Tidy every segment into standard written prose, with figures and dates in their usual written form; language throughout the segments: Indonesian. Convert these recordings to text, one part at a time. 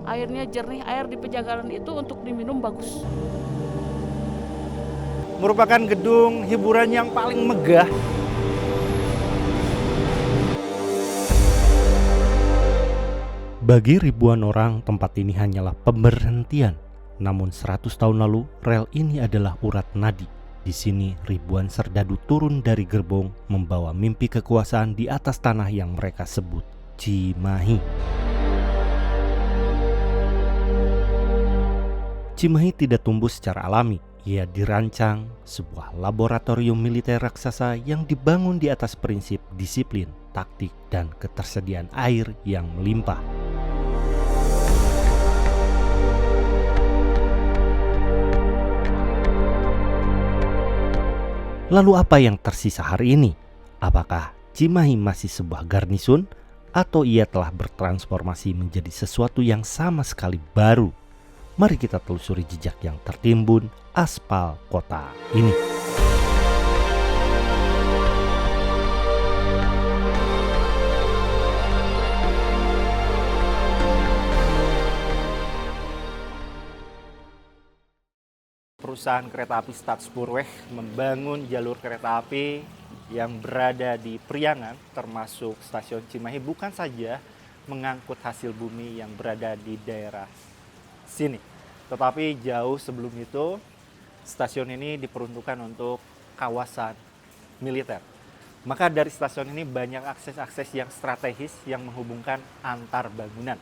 airnya jernih, air di Pejagalan itu untuk diminum bagus. Merupakan gedung hiburan yang paling megah. Bagi ribuan orang, tempat ini hanyalah pemberhentian. Namun 100 tahun lalu, rel ini adalah urat nadi. Di sini, ribuan serdadu turun dari gerbong membawa mimpi kekuasaan di atas tanah yang mereka sebut Cimahi. Cimahi tidak tumbuh secara alami. Ia dirancang sebuah laboratorium militer raksasa yang dibangun di atas prinsip disiplin, taktik, dan ketersediaan air yang melimpah. Lalu apa yang tersisa hari ini? Apakah Cimahi masih sebuah garnisun atau ia telah bertransformasi menjadi sesuatu yang sama sekali baru? Mari kita telusuri jejak yang tertimbun aspal kota ini. Perusahaan kereta api Stadspoorweg membangun jalur kereta api yang berada di Priangan, termasuk stasiun Cimahi, bukan saja mengangkut hasil bumi yang berada di daerah sini, tetapi jauh sebelum itu stasiun ini diperuntukkan untuk kawasan militer. Maka dari stasiun ini banyak akses-akses yang strategis yang menghubungkan antar bangunan.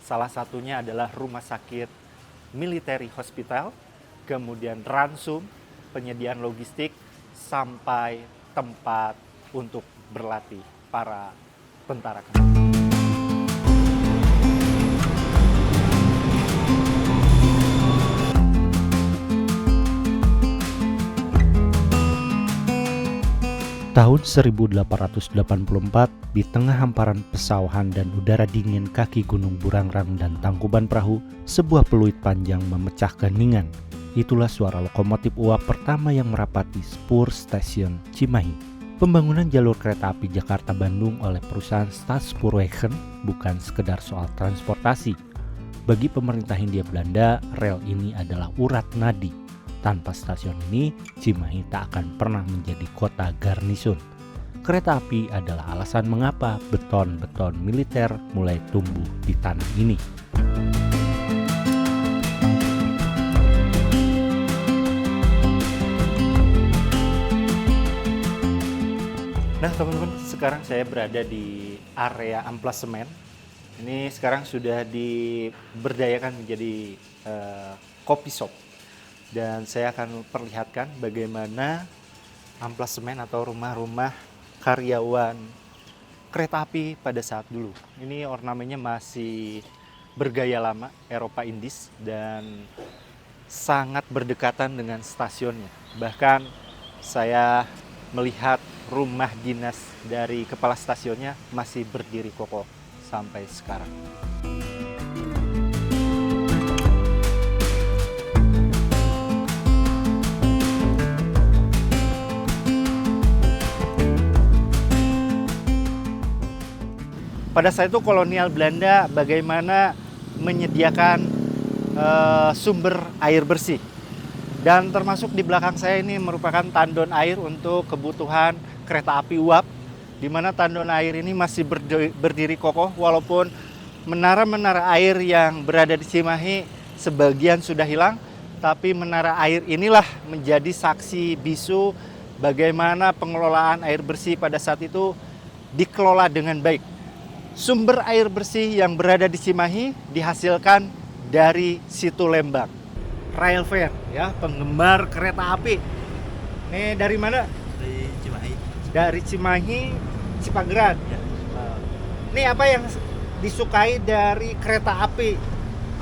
Salah satunya adalah rumah sakit Military Hospital, kemudian ransum, penyediaan logistik, sampai tempat untuk berlatih para tentara. Tahun 1884, di tengah hamparan pesawahan dan udara dingin kaki Gunung Burangrang dan Tangkuban Perahu, sebuah peluit panjang memecah keheningan. Itulah suara lokomotif uap pertama yang merapati spur stasiun Cimahi. Pembangunan jalur kereta api Jakarta-Bandung oleh perusahaan Stadspoorwegen bukan sekedar soal transportasi. Bagi pemerintah Hindia Belanda, rel ini adalah urat nadi. Tanpa stasiun ini, Cimahi tak akan pernah menjadi kota garnisun. Kereta api adalah alasan mengapa beton-beton militer mulai tumbuh di tanah ini. Nah teman-teman, sekarang saya berada di area amplasement. Ini sekarang sudah diberdayakan menjadi kopi shop. Dan saya akan perlihatkan bagaimana amplasement atau rumah-rumah karyawan kereta api pada saat dulu. Ini ornamennya masih bergaya lama, Eropa Indis, dan sangat berdekatan dengan stasiunnya. Bahkan saya melihat rumah dinas dari kepala stasiunnya masih berdiri kokoh sampai sekarang. Pada saat itu kolonial Belanda bagaimana menyediakan sumber air bersih. Dan termasuk di belakang saya ini merupakan tandon air untuk kebutuhan kereta api uap, di mana tandon air ini masih berdiri kokoh walaupun menara-menara air yang berada di Cimahi sebagian sudah hilang, tapi menara air inilah menjadi saksi bisu bagaimana pengelolaan air bersih pada saat itu dikelola dengan baik. Sumber air bersih yang berada di Cimahi dihasilkan dari Situ Lembang. Rail Fair, ya, penggemar kereta api. Ini dari mana? Dari Cimahi. Dari Cimahi, Cipageran. Ya. Ini apa yang disukai dari kereta api?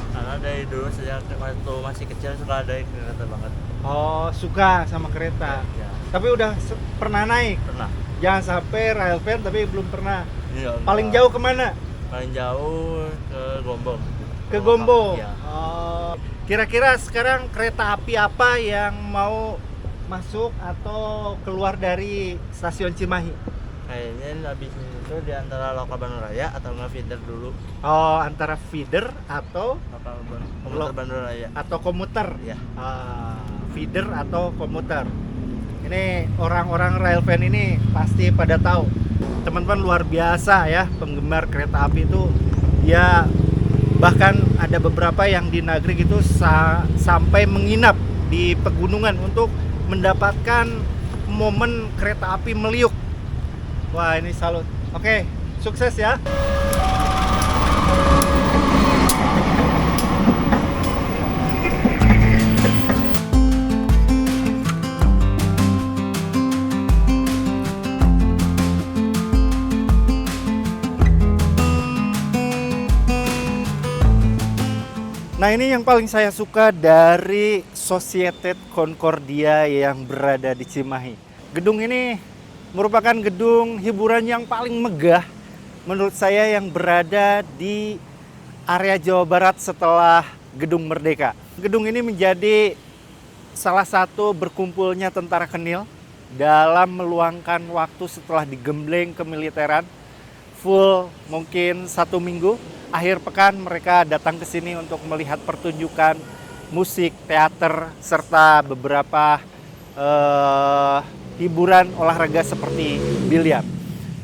Karena dari dulu sejak waktu masih kecil suka ada kereta banget. Oh, suka sama kereta. Ya. Tapi udah pernah naik? Pernah. Jangan sampai Rail Fair tapi belum pernah. Iya, Paling jauh kemana? Paling jauh ke Gombong. Ke Gombong. Ya. Oh. Kira-kira sekarang kereta api apa yang mau masuk atau keluar dari stasiun Cimahi? Kayaknya habis itu di antara lokal Bandung Raya atau nggak feeder dulu. Oh, antara feeder atau Komuter Bandung Raya. atau komuter. Ya. Feeder atau komuter. Ini orang-orang rail fan ini pasti pada tahu. Teman-teman luar biasa ya, penggemar kereta api itu. Ya bahkan ada beberapa yang di Nagreg itu sampai menginap di pegunungan untuk mendapatkan momen kereta api meliuk. Wah, ini salut. Oke, sukses ya. Nah, ini yang paling saya suka dari Societat Concordia yang berada di Cimahi. Gedung ini merupakan gedung hiburan yang paling megah menurut saya yang berada di area Jawa Barat setelah Gedung Merdeka. Gedung ini menjadi salah satu berkumpulnya tentara Kenil dalam meluangkan waktu setelah digembleng kemiliteran full mungkin 1 minggu. Akhir pekan mereka datang ke sini untuk melihat pertunjukan musik, teater, serta beberapa hiburan olahraga seperti biliar.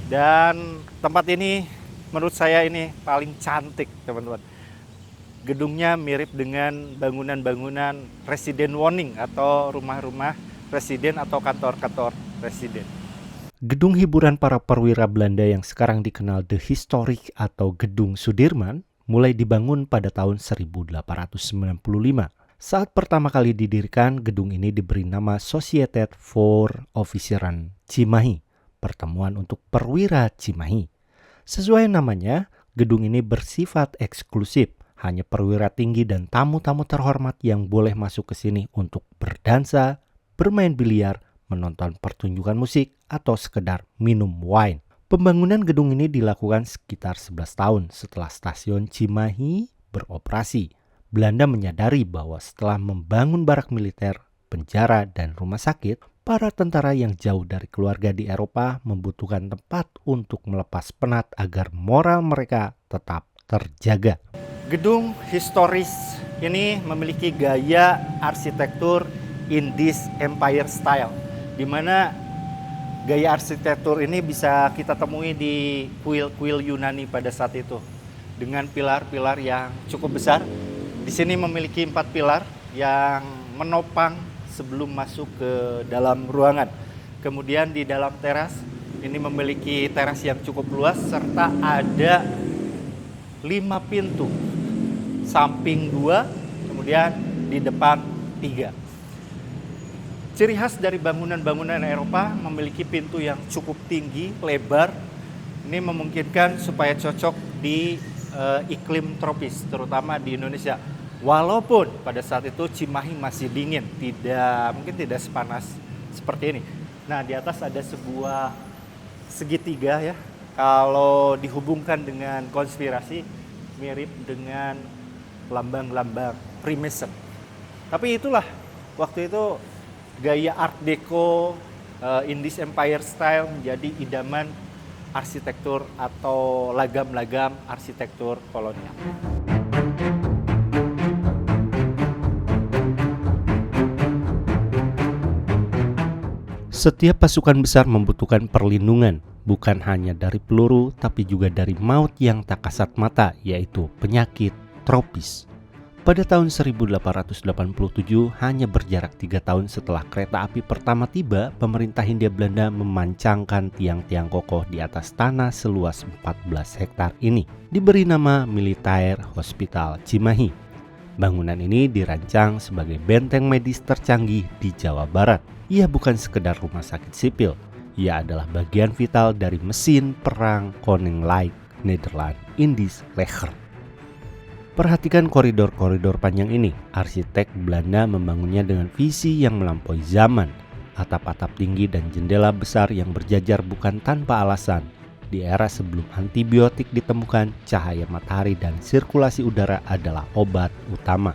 Dan tempat ini menurut saya ini paling cantik, teman-teman. Gedungnya mirip dengan bangunan-bangunan Residen Woning atau rumah-rumah residen atau kantor-kantor residen. Gedung hiburan para perwira Belanda yang sekarang dikenal The Historic atau Gedung Sudirman mulai dibangun pada tahun 1895. Saat pertama kali didirikan, gedung ini diberi nama Societat voor Officieren Cimahi, pertemuan untuk perwira Cimahi. Sesuai namanya, gedung ini bersifat eksklusif, hanya perwira tinggi dan tamu-tamu terhormat yang boleh masuk ke sini untuk berdansa, bermain biliar, menonton pertunjukan musik, atau sekedar minum wine. Pembangunan gedung ini dilakukan sekitar 11 tahun setelah stasiun Cimahi beroperasi. Belanda menyadari bahwa setelah membangun barak militer, penjara, dan rumah sakit, para tentara yang jauh dari keluarga di Eropa membutuhkan tempat untuk melepas penat agar moral mereka tetap terjaga. Gedung historis ini memiliki gaya arsitektur Indies Empire Style, di mana gaya arsitektur ini bisa kita temui di kuil-kuil Yunani pada saat itu dengan pilar-pilar yang cukup besar. Di sini memiliki 4 pilar yang menopang sebelum masuk ke dalam ruangan. Kemudian di dalam teras ini memiliki teras yang cukup luas serta ada 5 pintu, samping 2, kemudian di depan 3. Ciri khas dari bangunan-bangunan Eropa memiliki pintu yang cukup tinggi, lebar. Ini memungkinkan supaya cocok di iklim tropis, terutama di Indonesia. Walaupun pada saat itu Cimahi masih dingin, mungkin tidak sepanas seperti ini. Nah, di atas ada sebuah segitiga ya. Kalau dihubungkan dengan konspirasi, mirip dengan lambang-lambang Freemason. Tapi itulah waktu itu gaya Art Deco, Indies Empire Style menjadi idaman arsitektur atau lagam-lagam arsitektur kolonial. Setiap pasukan besar membutuhkan perlindungan, bukan hanya dari peluru, tapi juga dari maut yang tak kasat mata, yaitu penyakit tropis. Pada tahun 1887, hanya berjarak 3 tahun setelah kereta api pertama tiba, pemerintah Hindia Belanda memancangkan tiang-tiang kokoh di atas tanah seluas 14 hektar ini. Diberi nama Militair Hospital Cimahi. Bangunan ini dirancang sebagai benteng medis tercanggih di Jawa Barat. Ia bukan sekedar rumah sakit sipil, ia adalah bagian vital dari mesin perang Koninkrijk Nederland Indies Leger. Perhatikan koridor-koridor panjang ini. Arsitek Belanda membangunnya dengan visi yang melampaui zaman. Atap-atap tinggi dan jendela besar yang berjajar bukan tanpa alasan. Di era sebelum antibiotik ditemukan, cahaya matahari dan sirkulasi udara adalah obat utama.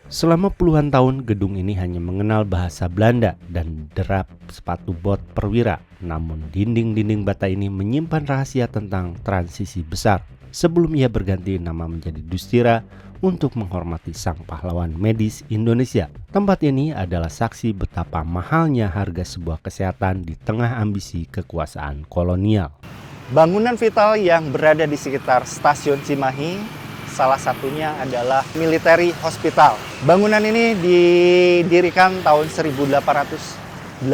Selama puluhan tahun, gedung ini hanya mengenal bahasa Belanda dan derap sepatu bot perwira. Namun dinding-dinding bata ini menyimpan rahasia tentang transisi besar sebelum ia berganti nama menjadi Dustira untuk menghormati sang pahlawan medis Indonesia. Tempat ini adalah saksi betapa mahalnya harga sebuah kesehatan di tengah ambisi kekuasaan kolonial. Bangunan vital yang berada di sekitar stasiun Cimahi salah satunya adalah Military Hospital. Bangunan ini didirikan tahun 1887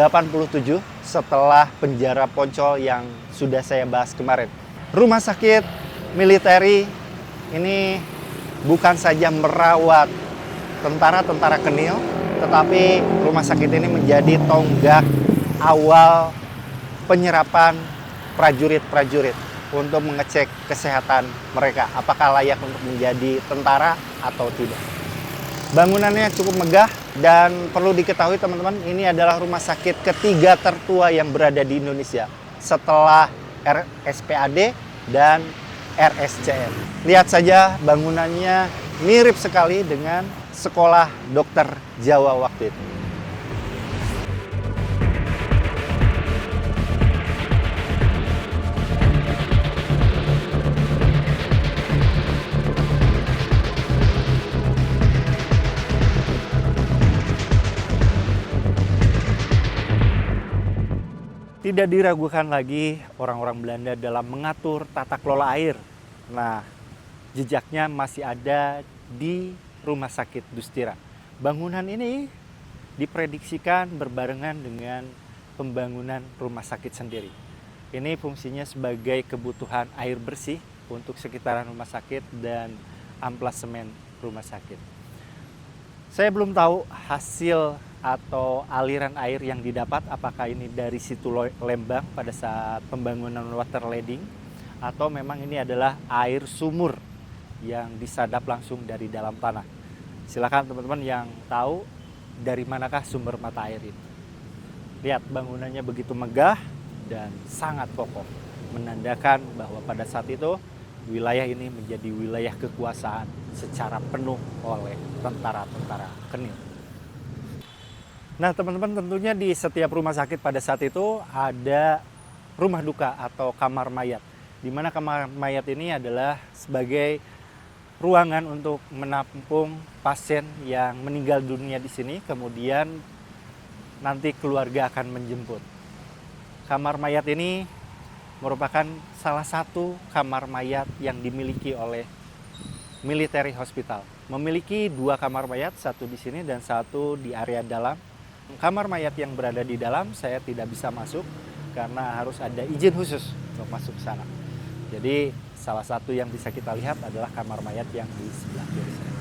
setelah penjara Poncol yang sudah saya bahas kemarin. Rumah sakit militeri ini bukan saja merawat tentara-tentara Kenil, tetapi rumah sakit ini menjadi tonggak awal penyerapan prajurit-prajurit untuk mengecek kesehatan mereka, apakah layak untuk menjadi tentara atau tidak. Bangunannya cukup megah dan perlu diketahui teman-teman, ini adalah rumah sakit ketiga tertua yang berada di Indonesia setelah RSPAD dan RSCM. Lihat saja bangunannya mirip sekali dengan sekolah dokter Jawa waktu itu. Tidak diragukan lagi orang-orang Belanda dalam mengatur tata kelola air. Nah, jejaknya masih ada di Rumah Sakit Dustira. Bangunan ini diprediksikan berbarengan dengan pembangunan rumah sakit sendiri. Ini fungsinya sebagai kebutuhan air bersih untuk sekitaran rumah sakit dan amplasmen rumah sakit. Saya belum tahu hasil atau aliran air yang didapat, apakah ini dari situ Lembang pada saat pembangunan water leading atau memang ini adalah air sumur yang disadap langsung dari dalam tanah. Silakan teman-teman yang tahu dari manakah sumber mata air itu. Lihat bangunannya begitu megah dan sangat kokoh, menandakan bahwa pada saat itu wilayah ini menjadi wilayah kekuasaan secara penuh oleh tentara-tentara Kenil. Nah teman-teman, tentunya di setiap rumah sakit pada saat itu ada rumah duka atau kamar mayat, di mana kamar mayat ini adalah sebagai ruangan untuk menampung pasien yang meninggal dunia di sini, kemudian nanti keluarga akan menjemput. Kamar mayat ini merupakan salah satu kamar mayat yang dimiliki oleh Military Hospital. Memiliki dua kamar mayat, satu di sini dan satu di area dalam. Kamar mayat yang berada di dalam saya tidak bisa masuk karena harus ada izin khusus untuk masuk ke sana. Jadi salah satu yang bisa kita lihat adalah kamar mayat yang di sebelah kiri saya.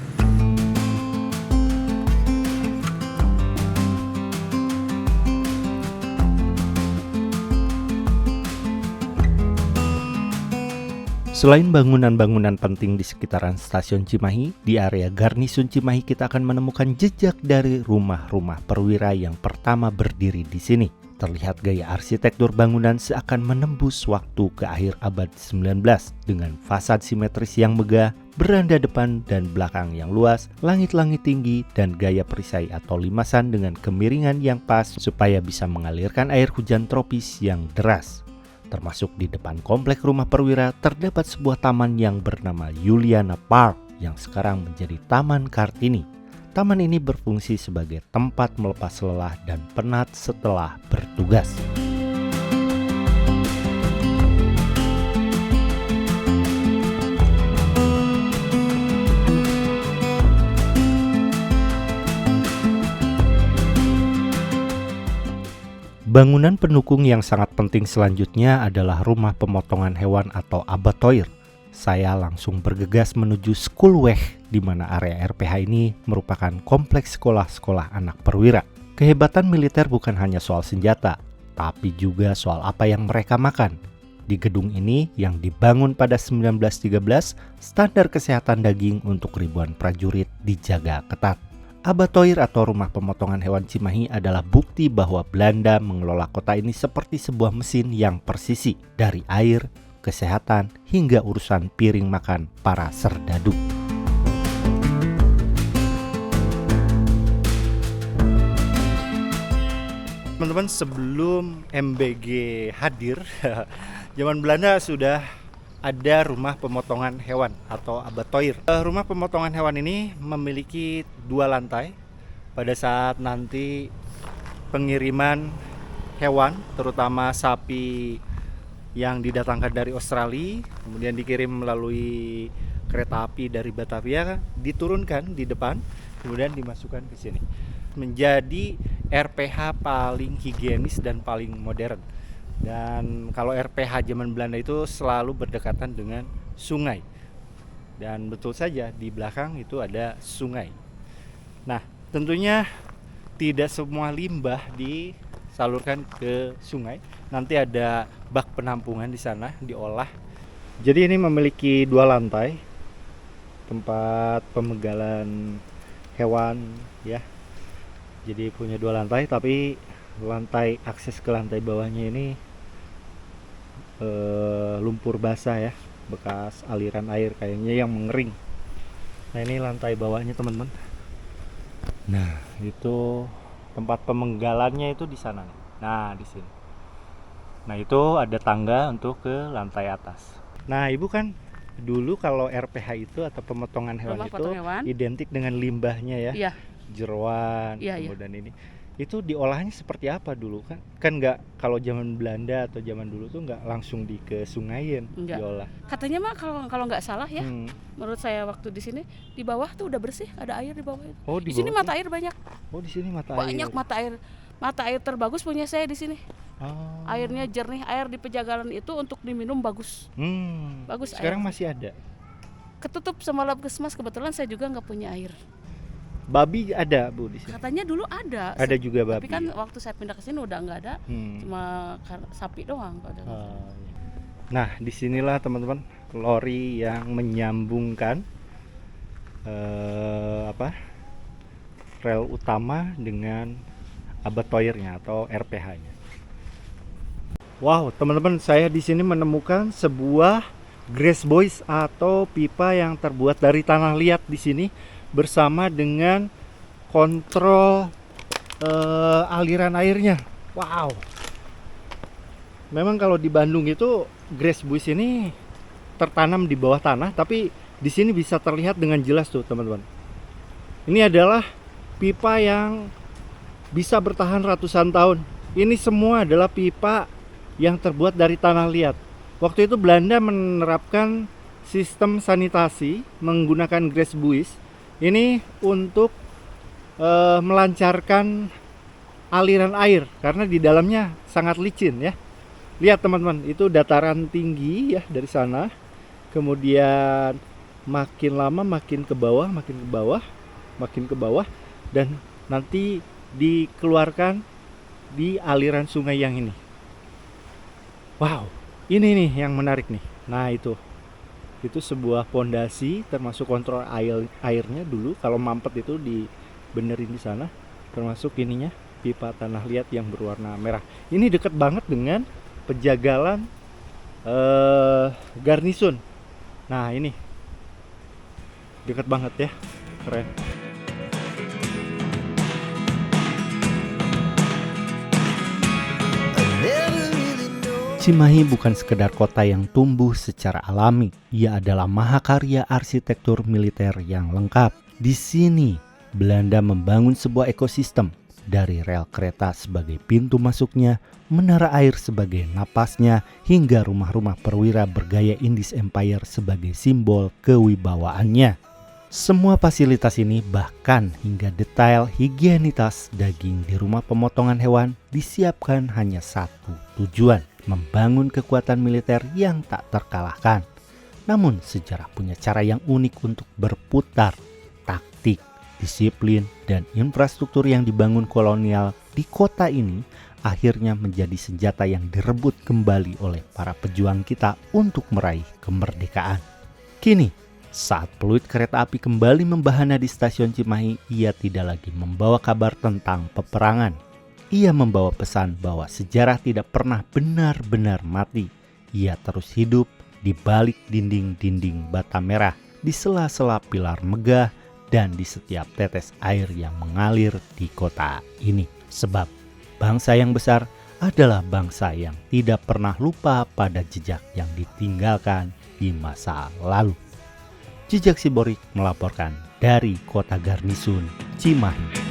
Selain bangunan-bangunan penting di sekitaran stasiun Cimahi, di area Garnison Cimahi kita akan menemukan jejak dari rumah-rumah perwira yang pertama berdiri di sini. Terlihat gaya arsitektur bangunan seakan menembus waktu ke akhir abad 19 dengan fasad simetris yang megah, beranda depan dan belakang yang luas, langit-langit tinggi, dan gaya perisai atau limasan dengan kemiringan yang pas supaya bisa mengalirkan air hujan tropis yang deras. Termasuk di depan komplek rumah perwira terdapat sebuah taman yang bernama Juliana Park yang sekarang menjadi Taman Kartini. Taman ini berfungsi sebagai tempat melepas lelah dan penat setelah bertugas. Bangunan pendukung yang sangat penting selanjutnya adalah rumah pemotongan hewan atau abattoir. Saya langsung bergegas menuju Schoolweg, di mana area RPH ini merupakan kompleks sekolah-sekolah anak perwira. Kehebatan militer bukan hanya soal senjata, tapi juga soal apa yang mereka makan. Di gedung ini yang dibangun pada 1913, standar kesehatan daging untuk ribuan prajurit dijaga ketat. Abattoir atau rumah pemotongan hewan Cimahi adalah bukti bahwa Belanda mengelola kota ini seperti sebuah mesin yang persisi, dari air, kesehatan, hingga urusan piring makan para serdadu. teman-teman, sebelum MBG hadir, zaman Belanda sudah ada rumah pemotongan hewan atau abattoir. Rumah pemotongan hewan ini memiliki 2 lantai. Pada saat nanti pengiriman hewan, terutama sapi yang didatangkan dari Australia, kemudian dikirim melalui kereta api dari Batavia, diturunkan di depan, kemudian dimasukkan ke sini. Menjadi RPH paling higienis dan paling modern. Dan kalau RPH zaman Belanda itu selalu berdekatan dengan sungai. Dan betul saja di belakang itu ada sungai. Nah, tentunya tidak semua limbah disalurkan ke sungai. Nanti ada bak penampungan di sana diolah. Jadi ini memiliki 2 lantai, tempat pemegalan hewan ya. Jadi punya 2 lantai, tapi lantai akses ke lantai bawahnya ini lumpur basah ya, bekas aliran air kayaknya yang mengering. Nah ini lantai bawahnya teman-teman. Nah itu tempat pemenggalannya itu di sana. Nah di sini. Nah itu ada tangga untuk ke lantai atas. Nah ibu kan dulu kalau RPH itu atau pemotongan hewan Rumah itu potong hewan. identik dengan limbahnya ya, Iya, jeroan, Iya. kemudian ini. Itu diolahnya seperti apa dulu kan? Kan nggak, kalau zaman Belanda atau zaman dulu tuh nggak langsung ke sungain Enggak. diolah. katanya mah kalau nggak salah ya, Hmm. menurut saya waktu di sini di bawah tuh udah bersih, ada air di bawah itu. Oh Di sini bawah mata air banyak, tuh- Oh di sini mata banyak air. mata air terbagus punya saya di sini. Oh. Airnya jernih, air di Pejagalan itu untuk diminum bagus. Bagus Sekarang air. masih ada. Ketutup sama Labkesmas, kebetulan saya juga nggak punya air. Babi ada bu di sini. Katanya dulu ada. Ada juga babi. Tapi kan waktu saya pindah ke sini udah nggak ada, cuma sapi doang. Ada. Oh, iya. Nah disinilah teman-teman lori yang menyambungkan rel utama dengan abattoirnya atau RPH-nya. Wow teman-teman, saya di sini menemukan sebuah grass boys atau pipa yang terbuat dari tanah liat di sini, bersama dengan kontrol aliran airnya. Wow. Memang kalau di Bandung itu grass bush ini tertanam di bawah tanah, tapi di sini bisa terlihat dengan jelas tuh teman-teman. Ini adalah pipa yang bisa bertahan ratusan tahun. Ini semua adalah pipa yang terbuat dari tanah liat. Waktu itu Belanda menerapkan sistem sanitasi menggunakan grass bush ini untuk melancarkan aliran air, karena di dalamnya sangat licin ya. Lihat teman-teman, itu dataran tinggi ya dari sana. Kemudian makin lama makin ke bawah, makin ke bawah, makin ke bawah, dan nanti dikeluarkan di aliran sungai yang ini. Wow, ini nih yang menarik nih. Nah itu sebuah pondasi, termasuk kontrol airnya dulu. Kalau mampet itu dibenerin di sana, termasuk ininya pipa tanah liat yang berwarna merah. Ini dekat banget dengan Pejagalan Garnisun. Nah ini dekat banget ya, keren. Cimahi bukan sekedar kota yang tumbuh secara alami, ia adalah mahakarya arsitektur militer yang lengkap. Di sini, Belanda membangun sebuah ekosistem, dari rel kereta sebagai pintu masuknya, menara air sebagai napasnya, hingga rumah-rumah perwira bergaya Indies Empire sebagai simbol kewibawaannya. Semua fasilitas ini, bahkan hingga detail higienitas daging di rumah pemotongan hewan, disiapkan hanya satu tujuan: membangun kekuatan militer yang tak terkalahkan. Namun sejarah punya cara yang unik untuk berputar. Taktik, disiplin, dan infrastruktur yang dibangun kolonial di kota ini akhirnya menjadi senjata yang direbut kembali oleh para pejuang kita untuk meraih kemerdekaan. Kini, saat peluit kereta api kembali membahana di stasiun Cimahi, ia tidak lagi membawa kabar tentang peperangan. Ia membawa pesan bahwa sejarah tidak pernah benar-benar mati. Ia terus hidup di balik dinding-dinding bata merah, di sela-sela pilar megah, dan di setiap tetes air yang mengalir di kota ini. Sebab Bangsa yang besar adalah bangsa yang tidak pernah lupa pada jejak yang ditinggalkan di masa lalu. Jejak Siborik melaporkan dari Kota Garnisun Cimahi.